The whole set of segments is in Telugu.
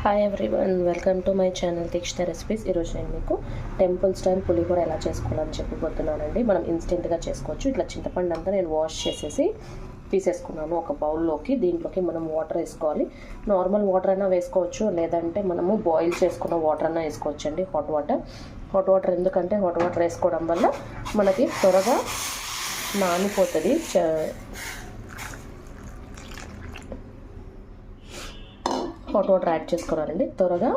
Hi everyone, welcome to my channel Dikshita recipes. ఈరోజు నేను మీకు టెంపుల్ స్టైల్ పులిహోర ఎలా చేసుకోవాలని చెప్పిపోతున్నానండి. మనం ఇన్స్టెంట్గా చేసుకోవచ్చు. ఇట్లా చింతపండు అంతా నేను వాష్ చేసేసి తీసేసుకున్నాను ఒక బౌల్లోకి. దీంట్లోకి మనం వాటర్ వేసుకోవాలి. నార్మల్ వాటర్ అయినా వేసుకోవచ్చు, లేదంటే మనము బాయిల్ చేసుకున్న వాటర్ అయినా వేసుకోవచ్చు అండి. హాట్ వాటర్ ఎందుకంటే హాట్ వాటర్ వేసుకోవడం వల్ల మనకి త్వరగా నానిపోతుంది. హాట్ వాటర్ యాడ్ చేసుకోవాలండి. త్వరగా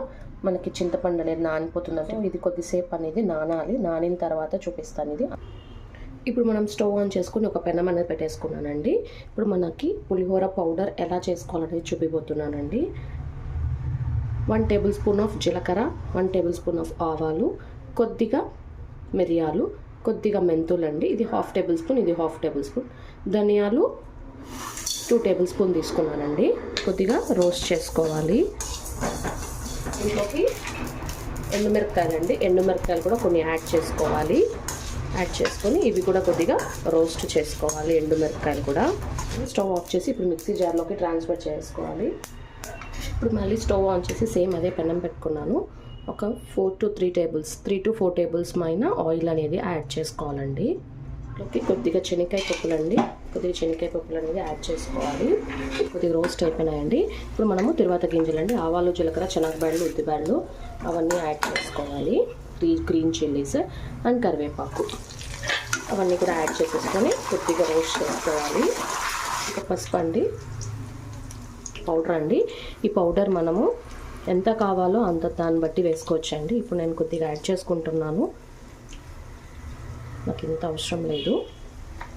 మనకి చింతపండు అనేది నానిపోతుందంటే ఇది కొద్దిసేపు అనేది నానాలి. నానిన తర్వాత చూపిస్తాను ఇది. ఇప్పుడు మనం స్టవ్ ఆన్ చేసుకుని ఒక పెనం అనేది పెట్టేసుకున్నానండి. ఇప్పుడు మనకి పులిహోర పౌడర్ ఎలా చేసుకోవాలనేది చూపిపోతున్నానండి. 1 టేబుల్ స్పూన్ ఆఫ్ జీలకర్ర, 1 టేబుల్ స్పూన్ ఆఫ్ ఆవాలు, కొద్దిగా మిరియాలు, కొద్దిగా మెంతులు అండి. ఇది 1/2 టేబుల్ స్పూన్, ఇది 1/2 టేబుల్ స్పూన్. ధనియాలు 2 టేబుల్ స్పూన్ తీసుకున్నానండి. కొద్దిగా రోస్ట్ చేసుకోవాలి. ఇంట్లోకి ఎండుమిరపకాయలు అండి. ఎండుమిరపకాయలు కూడా కొన్ని యాడ్ చేసుకోవాలి. యాడ్ చేసుకొని ఇవి కూడా కొద్దిగా రోస్ట్ చేసుకోవాలి. ఎండుమిరపకాయలు కూడా. స్టవ్ ఆఫ్ చేసి ఇప్పుడు మిక్సీ జార్లోకి ట్రాన్స్ఫర్ చేసుకోవాలి. ఇప్పుడు మళ్ళీ స్టవ్ ఆన్ చేసి సేమ్ అదే పెనం పెట్టుకున్నాను. ఒక 3 to 4 టేబుల్స్ పైన ఆయిల్ అనేది యాడ్ చేసుకోవాలండి. కొద్దిగా శనగకాయ పప్పులు అండి. కొద్దిగా శనగకాయ పప్పులు అనేది యాడ్ చేసుకోవాలి. కొద్దిగా రోస్ట్ అయిపోయినాయండి. ఇప్పుడు మనము తిరువాత గింజలు అండి, ఆవాలు, జీలకర్ర, శనగబ్యాళ్ళు, ఉద్దిబ్యాళ్ళు అవన్నీ యాడ్ చేసుకోవాలి. 3 గ్రీన్ చిల్లీస్ అండ్ కరివేపాకు అవన్నీ కూడా యాడ్ చేసేసుకొని కొద్దిగా రోస్ట్ చేసుకోవాలి. ఒక పసుపు అండి, పౌడర్ అండి. ఈ పౌడర్ మనము ఎంత కావాలో అంత దాన్ని బట్టి వేసుకోవచ్చండి. ఇప్పుడు నేను కొద్దిగా యాడ్ చేసుకుంటున్నాను, నాకు ఇంత అవసరం లేదు.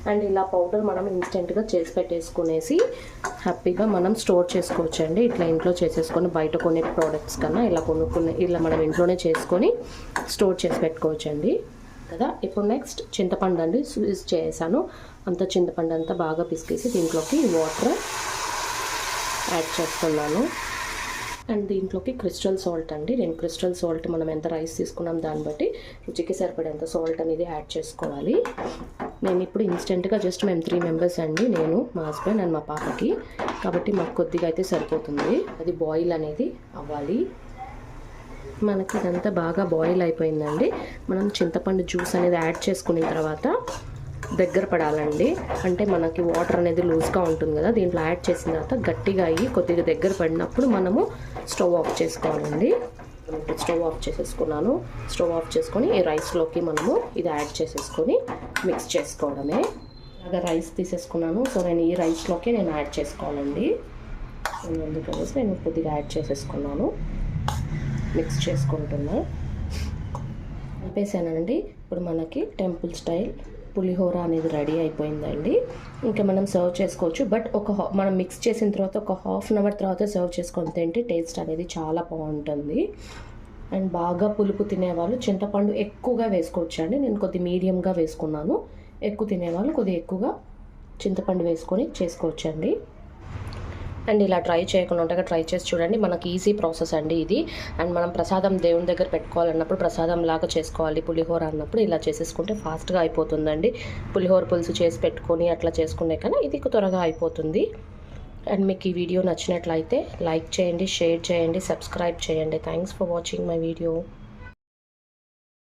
అండ్ ఇలా పౌడర్ మనం ఇన్స్టెంట్గా చేసి పెట్టేసుకునేసి హ్యాపీగా మనం స్టోర్ చేసుకోవచ్చు అండి. ఇట్లా ఇంట్లో చేసేసుకొని బయట కొనే ప్రోడక్ట్స్ కన్నా ఇలా మనం ఇంట్లోనే చేసుకొని స్టోర్ చేసి పెట్టుకోవచ్చు అండి కదా. ఇప్పుడు నెక్స్ట్ చింతపండు అండి. స్విజ్ చేసాను అంత చింతపండు అంతా బాగా పిసికేసి దీంట్లోకి వాటర్ యాడ్ చేస్తున్నాను. అండ్ దీంట్లోకి క్రిస్టల్ సాల్ట్ అండి. నేను క్రిస్టల్ సాల్ట్ మనం ఎంత రైస్ తీసుకున్నాం దాన్ని బట్టి రుచికి సరిపడేంత సాల్ట్ అనేది యాడ్ చేసుకోవాలి. నేను ఇప్పుడు ఇన్స్టెంట్గా జస్ట్ మేము 3 మెంబర్స్ అండి, నేను, మా హస్బెండ్ అండ్ మా పాపకి, కాబట్టి మాకు కొద్దిగా అయితే సరిపోతుంది. అది బాయిల్ అనేది అవ్వాలి. మనకి ఇదంతా బాగా బాయిల్ అయిపోయిందండి. మనం చింతపండు జ్యూస్ అనేది యాడ్ చేసుకున్న తర్వాత దగ్గర పడాలండి. అంటే మనకి వాటర్ అనేది లూజ్గా ఉంటుంది కదా, దీంట్లో యాడ్ చేసిన తర్వాత గట్టిగా అయ్యి కొద్దిగా దగ్గర పడినప్పుడు మనము స్టవ్ ఆఫ్ చేసుకోవాలండి. స్టవ్ ఆఫ్ చేసేసుకున్నాను. స్టవ్ ఆఫ్ చేసుకొని ఈ రైస్లోకి మనము ఇది యాడ్ చేసేసుకొని మిక్స్ చేసుకోవడమే. అలాగా రైస్ తీసేసుకున్నాను. సో నేను ఈ రైస్లోకి నేను యాడ్ చేసుకోవాలండి. అందుకనేసి నేను కొద్దిగా యాడ్ చేసేసుకున్నాను. మిక్స్ చేసుకుంటున్నా, కలిపేసానండి. ఇప్పుడు మనకి టెంపుల్ స్టైల్ పులిహోర అనేది రెడీ అయిపోయిందండి. ఇంకా మనం సర్వ్ చేసుకోవచ్చు. బట్ మనం మిక్స్ చేసిన తర్వాత ఒక 1/2 అవర్ తర్వాత సర్వ్ చేసుకొని తింటే టేస్ట్ అనేది చాలా బాగుంటుంది. అండ్ బాగా పులుపు తినేవాళ్ళు చింతపండు ఎక్కువగా వేసుకోవచ్చు అండి. నేను కొద్ది మీడియంగా వేసుకున్నాను. ఎక్కువ తినేవాళ్ళు కొద్దిగా ఎక్కువగా చింతపండు వేసుకొని చేసుకోవచ్చండి. అండ్ ఇలా ట్రై చేయకుండా ఉంటే ట్రై చేసి చూడండి. మనకి ఈజీ ప్రాసెస్ అండి ఇది. అండ్ మనం ప్రసాదం దేవుని దగ్గర పెట్టుకోవాలన్నప్పుడు ప్రసాదం లాగా చేసుకోవాలి పులిహోర అన్నప్పుడు ఇలా చేసేసుకుంటే ఫాస్ట్గా అయిపోతుందండి. పులిహోర పులుసు చేసి పెట్టుకొని అట్లా చేసుకునే కన్నా ఇది త్వరగా అయిపోతుంది. అండ్ మీకు ఈ వీడియో నచ్చినట్లయితే లైక్ చేయండి, షేర్ చేయండి, సబ్స్క్రైబ్ చేయండి. Thanks for watching my video.